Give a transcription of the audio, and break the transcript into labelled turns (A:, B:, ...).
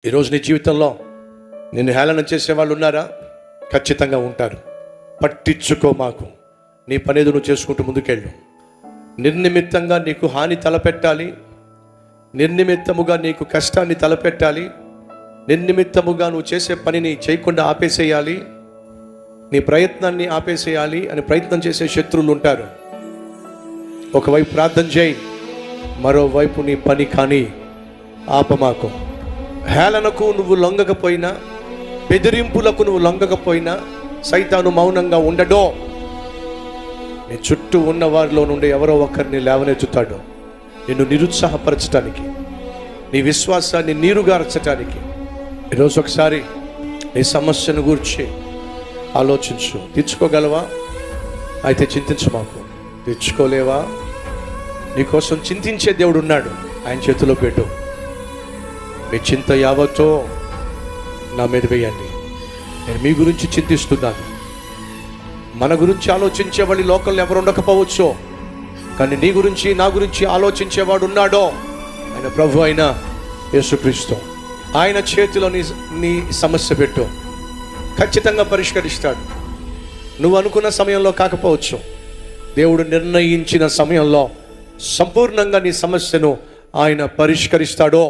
A: ఈరోజు నీ జీవితంలో నిన్ను హేళన చేసేవాళ్ళు ఉన్నారా? ఖచ్చితంగా ఉంటారు. పట్టించుకో మాకు, నీ పనేది నువ్వు చేసుకుంటూ ముందుకెళ్ళు. నిర్నిమిత్తంగా నీకు హాని తలపెట్టాలి, నిర్నిమిత్తముగా నీకు కష్టాన్ని తలపెట్టాలి, నిర్నిమిత్తముగా నువ్వు చేసే పనిని చేయకుండా ఆపేసేయాలి, నీ ప్రయత్నాన్ని ఆపేసేయాలి అని ప్రయత్నం చేసే శత్రువులు ఉంటారు. ఒకవైపు ప్రార్థన చేయి, మరోవైపు నీ పని కానీ ఆపమాకు. హేళనకు నువ్వు లొంగకపోయినా, బెదిరింపులకు నువ్వు లొంగకపోయినా సైతాను మౌనంగా ఉండడో. నీ చుట్టూ ఉన్న వారిలో నుండి ఎవరో ఒకరిని లేవనెత్తుతాడు, నిన్ను నిరుత్సాహపరచడానికి, నీ విశ్వాసాన్ని నీరుగార్చడానికి. ఈరోజు ఒకసారి నీ సమస్యను గూర్చి ఆలోచించు. తీర్చుకోగలవా? అయితే చింతించు మాకు. తీర్చుకోలేవా? నీకోసం చింతించే దేవుడు ఉన్నాడు, ఆయన చేతిలో పెట్టు. మీ చింత యావతో నా మీద వేయండి. నేను మీ గురించి చింతిస్తున్నాను. మన గురించి ఆలోచించేవాళ్ళు లోకంలో ఎవరు ఉండకపోవచ్చు, కానీ నీ గురించి నా గురించి ఆలోచించేవాడు ఉన్నాడో. ఆయన ప్రభు అయిన యేసుక్రీస్తు. ఆయన చేతిలో నీ సమస్య పెట్టు, ఖచ్చితంగా పరిష్కరిస్తాడు. నువ్వు అనుకున్న సమయంలో కాకపోవచ్చు, దేవుడు నిర్ణయించిన సమయంలో సంపూర్ణంగా నీ సమస్యను ఆయన పరిష్కరిస్తాడో.